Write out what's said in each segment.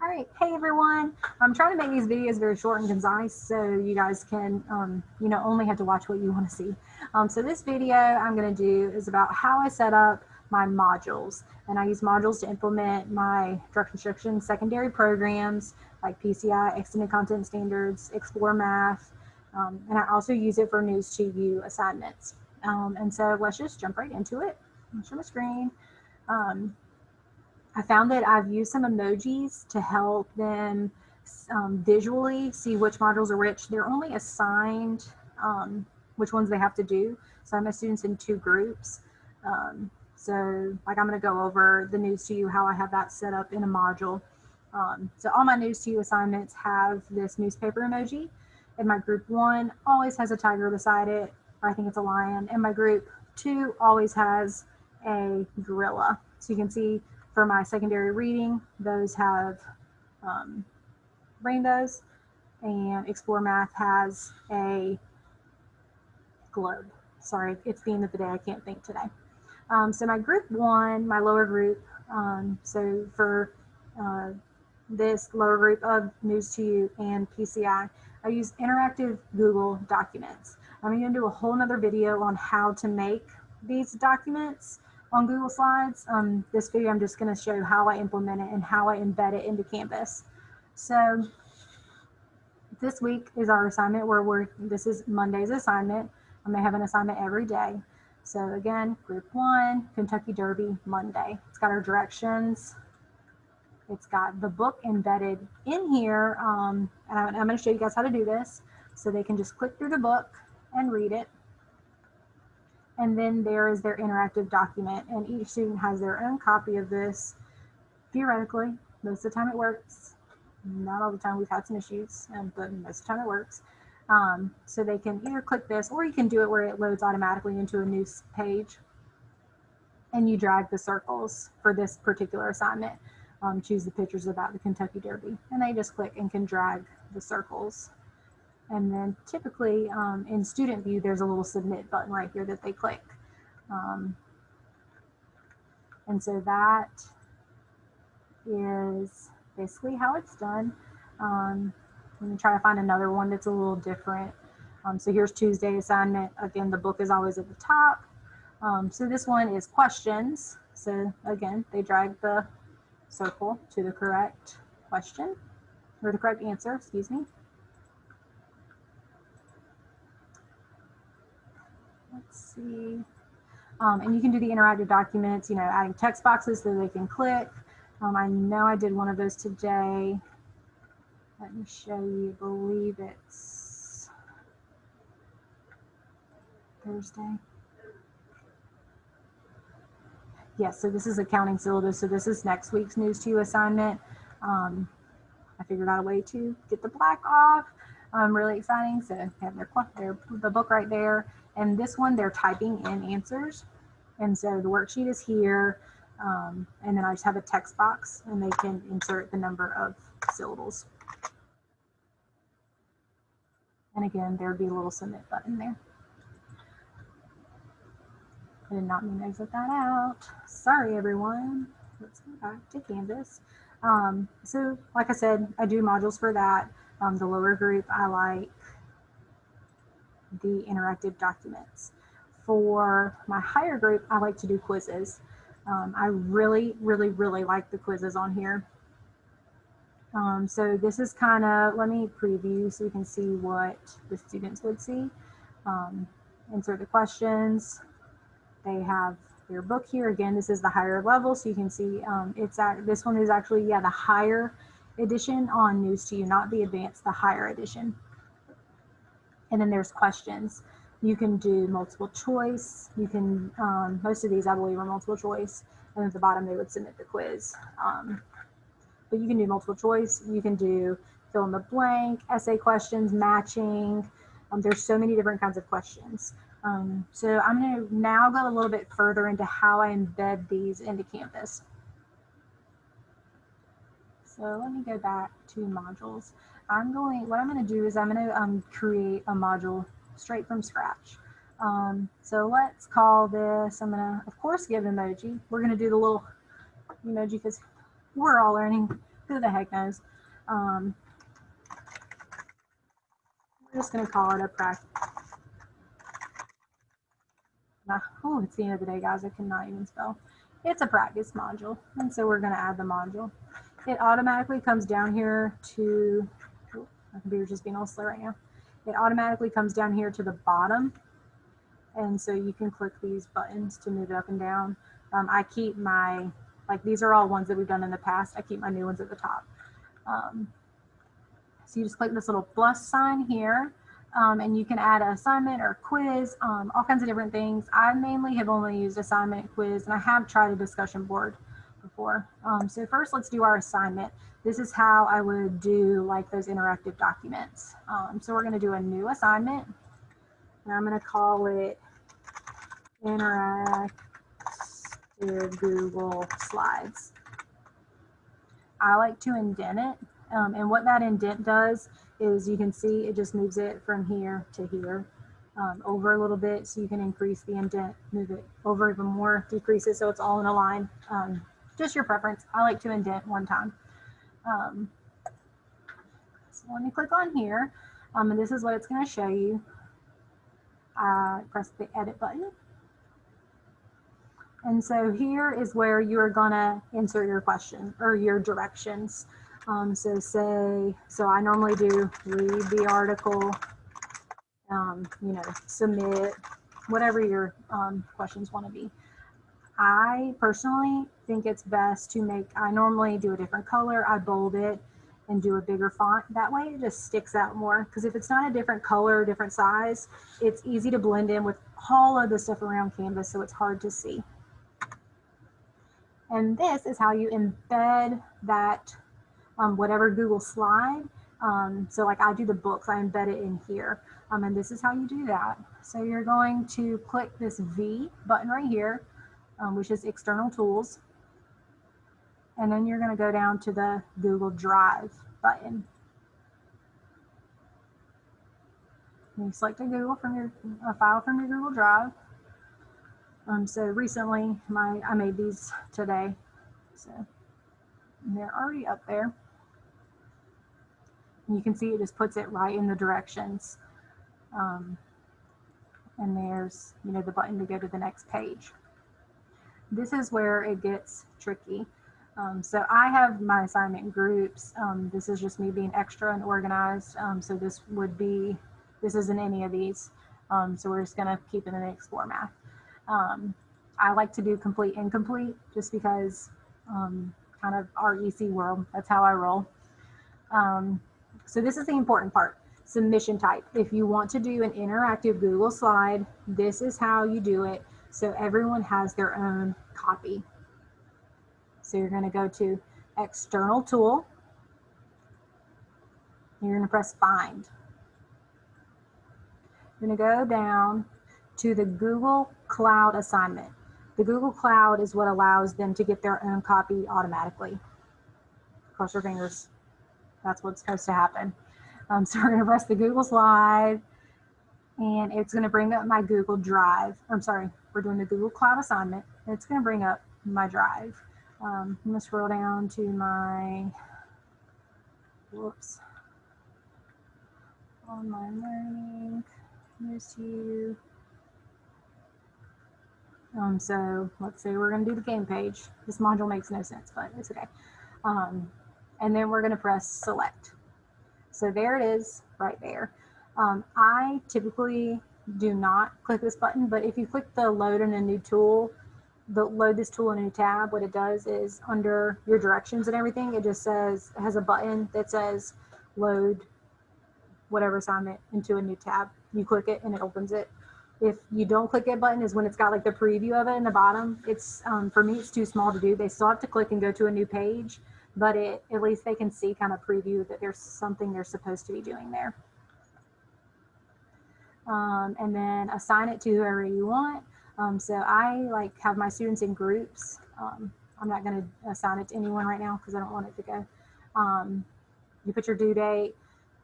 right, hey everyone. I'm trying to make these videos very short and concise so you guys can, only have to watch what you want to see. So this video I'm going to do is about how I set up my modules. And I use modules to implement my direct instruction secondary programs like PCI, Extended Content Standards, Explore Math, and I also use it for News to You assignments. And so let's just jump right into it. I'll share my screen. I found that I've used some emojis to help them visually see which modules are which. They're only assigned which ones they have to do. So I have my students in two groups. So like I'm going to go over the News to You, how I have that set up in a module. So all my News to You assignments have this newspaper emoji. And my group 1 always has a tiger beside it, or I think it's a lion. And my group 2 always has a gorilla. So you can see for my secondary reading, those have rainbows, and Explore Math has a globe. Sorry, it's the end of the day, I can't think today. So my group 1, my lower group, so for this lower group of News to You and PCI, I use interactive Google documents. I'm going to do a whole nother video on how to make these documents on Google Slides. This video I'm just going to show how I implement it and how I embed it into Canvas. So this week is our assignment where this is Monday's assignment. I may have an assignment every day. So again, group 1, Kentucky Derby, Monday. It's got our directions. It's got the book embedded in here. And I'm going to show you guys how to do this. So they can just click through the book and read it. And then there is their interactive document, and each student has their own copy of this. Theoretically, most of the time it works. Not all the time, we've had some issues, but most of the time it works. So they can either click this, or you can do it where it loads automatically into a new page, and you drag the circles for this particular assignment. Choose the pictures about the Kentucky Derby, and they just click and can drag the circles. And then typically in student view, there's a little submit button right here that they click. And so that is basically how it's done. I'm going to try to find another one that's a little different. So here's Tuesday assignment. Again, the book is always at the top. So this one is questions. So again, they drag the circle to the correct question, or the correct answer, excuse me. Let's see. And you can do the interactive documents, adding text boxes so they can click. I know I did one of those today. Let me show you, I believe it's Thursday. Yes, so this is accounting syllabus. So this is next week's News to You assignment. I figured out a way to get the black off. Really exciting. So they have the book right there. And this one, they're typing in answers. And so the worksheet is here. And then I just have a text box, and they can insert the number of syllables. And again, there would be a little submit button there. I did not mean to exit that out. Sorry, everyone. Let's go back to Canvas. So like I said, I do modules for that. The lower group, I like the interactive documents. For my higher group, I like to do quizzes. I really, really, really like the quizzes on here. So this is kind of, let me preview so you can see what the students would see. Insert the questions. They have their book here. Again, this is the higher level, so you can see this one is actually, the higher edition on News to You, not the advanced, the higher edition. And then there's questions. You can do multiple choice. You can, most of these I believe are multiple choice. And at the bottom they would submit the quiz. But you can do multiple choice. You can do fill in the blank, essay questions, matching. There's so many different kinds of questions. So I'm going to now go a little bit further into how I embed these into Canvas. So let me go back to modules. What I'm going to do is I'm going to create a module straight from scratch. So let's call this, I'm going to, of course, give emoji. We're going to do the little emoji because we're all learning Who the heck knows? We're just going to call it a practice. Oh, it's the end of the day, guys. I cannot even spell. It's a practice module. And so we're going to add the module. It automatically comes down here to, oh, my computer's just being all slow right now. It automatically comes down here to the bottom. And so you can click these buttons to move it up and down. I keep my, like these are all ones that we've done in the past. I keep my new ones at the top. So you just click this little plus sign here. And you can add an assignment or quiz, all kinds of different things. I mainly have only used assignment and quiz, and I have tried a discussion board before. So first, let's do our assignment. This is how I would do like those interactive documents. So we're going to do a new assignment, and I'm going to call it Interactive Google Slides. I like to indent it, and what that indent does is you can see it just moves it from here to here over a little bit, so you can increase the indent, move it over even more, decrease it so it's all in a line. Just your preference. I like to indent one time. So let me click on here, and this is what it's going to show you. Press the edit button. And so here is where you are going to insert your question or your directions. So I normally do read the article, submit, whatever your questions want to be. I personally think it's best to I normally do a different color, I bold it and do a bigger font. That way it just sticks out more, because if it's not a different color, different size, it's easy to blend in with all of the stuff around Canvas, so it's hard to see. And this is how you embed that whatever Google slide. So like I do the books, I embed it in here. And this is how you do that. So you're going to click this V button right here, which is external tools. And then you're going to go down to the Google Drive button. And you select a file from your Google Drive. So recently I made these today. So they're already up there. And you can see it just puts it right in the directions. And there's, the button to go to the next page. This is where it gets tricky. So I have my assignment groups. This is just me being extra and organized. So this isn't any of these. So we're just gonna keep it in Explore Math. I like to do complete incomplete just because kind of our EC world, that's how I roll. So this is the important part, submission type. If you want to do an interactive Google slide, this is how you do it. So everyone has their own copy. So you're going to go to external tool. You're going to press find. You're going to go down to the Google Cloud assignment. The Google Cloud is what allows them to get their own copy automatically. Cross your fingers. That's what's supposed to happen. So we're going to press the Google slide, and it's going to bring up my Google Drive. I'm sorry, we're doing the Google Cloud assignment. It's going to bring up my Drive. I'm going to scroll down to my, online learning, news to you. So let's say we're going to do the game page. This module makes no sense, but it's okay. And then we're going to press select. So there it is right there. I typically do not click this button, but if you click the load in a new tool, load this tool in a new tab, what it does is under your directions and everything, it just says, it has a button that says load whatever assignment into a new tab. You click it and it opens it. If you don't click that button is when it's got like the preview of it in the bottom. It's for me, it's too small to do. They still have to click and go to a new page, but at least they can see kind of preview that there's something they're supposed to be doing there. And then assign it to whoever you want. So I have my students in groups. I'm not going to assign it to anyone right now because I don't want it to go. You put your due date.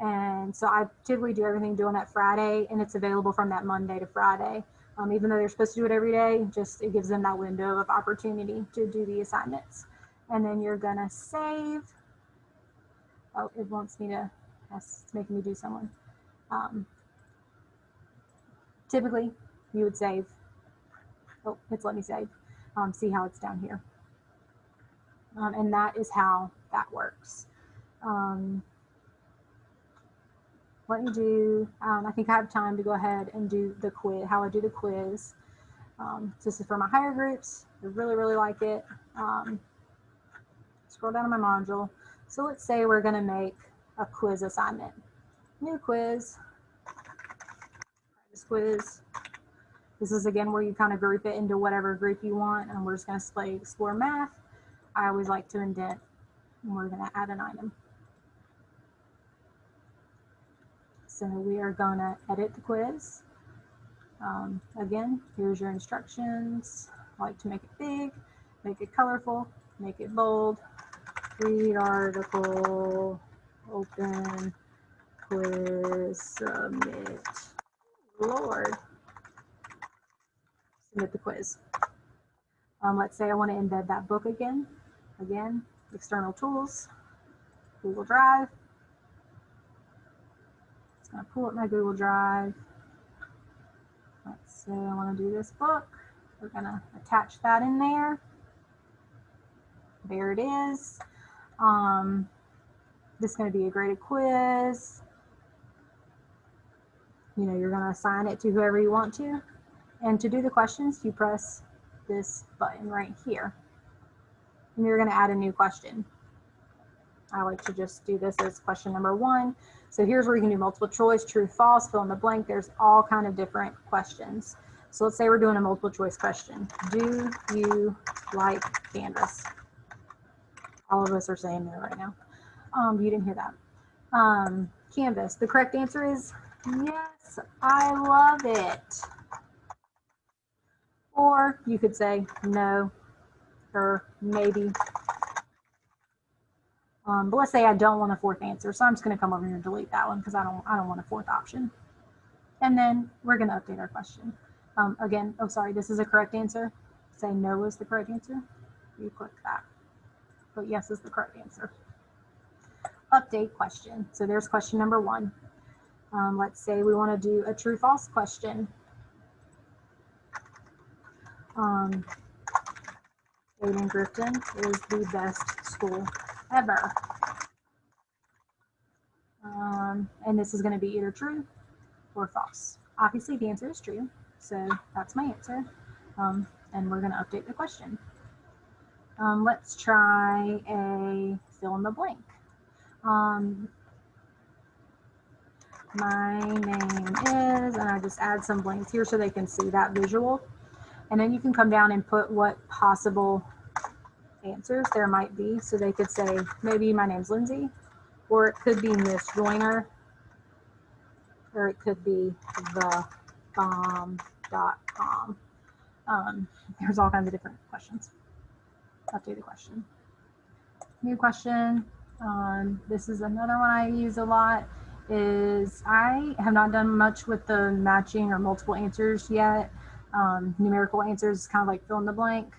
And so I typically do everything doing that Friday, and it's available from that Monday to Friday. Even though they're supposed to do it every day, it gives them that window of opportunity to do the assignments. And then you're gonna save, Oh, it wants me to, it's making me do someone. Typically, you would save. Oh, it's let me save. See how it's down here. And that is how that works. Let me do, I think I have time to go ahead and do the quiz, how I do the quiz. This is for my higher groups. I really, really like it. Scroll down to my module. So let's say we're going to make a quiz assignment. New quiz. This quiz. This is again where you kind of group it into whatever group you want, and we're just going to display explore math. I always like to indent, and we're going to add an item. So we are going to edit the quiz. Again, here's your instructions. I like to make it big, make it colorful, make it bold. Read article, open, quiz, submit. Lord. Submit the quiz. Let's say I want to embed that book again. Again, external tools, Google Drive. It's going to pull up my Google Drive. Let's say I want to do this book. We're going to attach that in there. There it is. This is going to be a graded quiz. You know, you're going to assign it to whoever you want to. And to do the questions, you press this button right here. And you're going to add a new question. I like to just do this as question number 1. So here's where you can do multiple choice, true, false, fill in the blank. There's all kind of different questions. So let's say we're doing a multiple choice question. Do you like Canvas? All of us are saying no right now. You didn't hear that. Canvas. The correct answer is yes, I love it. Or you could say no or maybe. But let's say I don't want a 4th answer, so I'm just going to come over here and delete that one because I don't want a 4th option. And then we're going to update our question. Again, oh sorry, this is a correct answer. Say no is the correct answer. You click that. But yes is the correct answer. Update question. So there's question number 1. Let's say we want to do a true-false question. Aiden Grifton is the best school ever. And this is going to be either true or false. Obviously the answer is true, so that's my answer. And we're going to update the question. Let's try a fill in the blank. My name is, and I just add some blanks here so they can see that visual. And then you can come down and put what possible answers there might be. So they could say, maybe my name's Lindsay, or it could be Miss Joyner, or it could be thebomb.com. There's all kinds of different questions. Update the question. New question. This is another one I use a lot. Is I have not done much with the matching or multiple answers yet. Numerical answers is kind of like fill in the blank.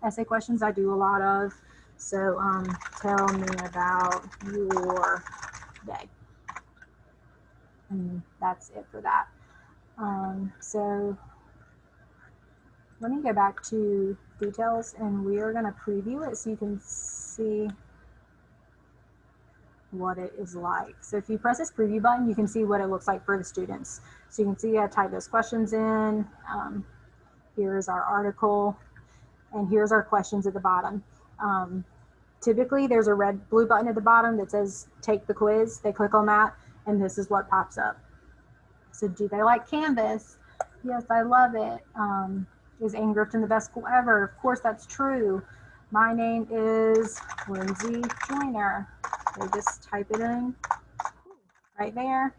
Essay questions I do a lot of. So tell me about your day. And that's it for that. So let me go back to details and we are going to preview it so you can see what it is like. So if you press this preview button, you can see what it looks like for the students. So you can see I type those questions in. Here's our article, and here's our questions at the bottom. Typically, there's a blue button at the bottom that says take the quiz. They click on that, and this is what pops up. So do they like Canvas? Yes, I love it. Is Aiden Grifton the best school ever? Of course, that's true. My name is Lindsay Joyner. So just type it in right there.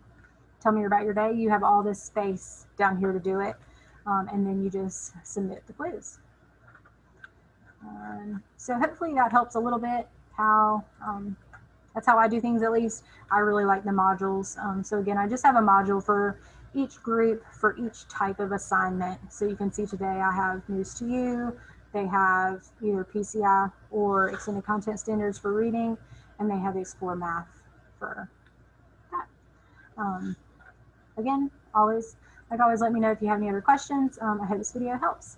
Tell me about your day. You have all this space down here to do it. And then you just submit the quiz. So hopefully that helps a little bit how, that's how I do things at least. I really like the modules. So again, I just have a module for each group for each type of assignment. So you can see today I have news to you, they have either PCI or extended content standards for reading, and they have Explore Math for that. Again, always, like always, let me know if you have any other questions. I hope this video helps.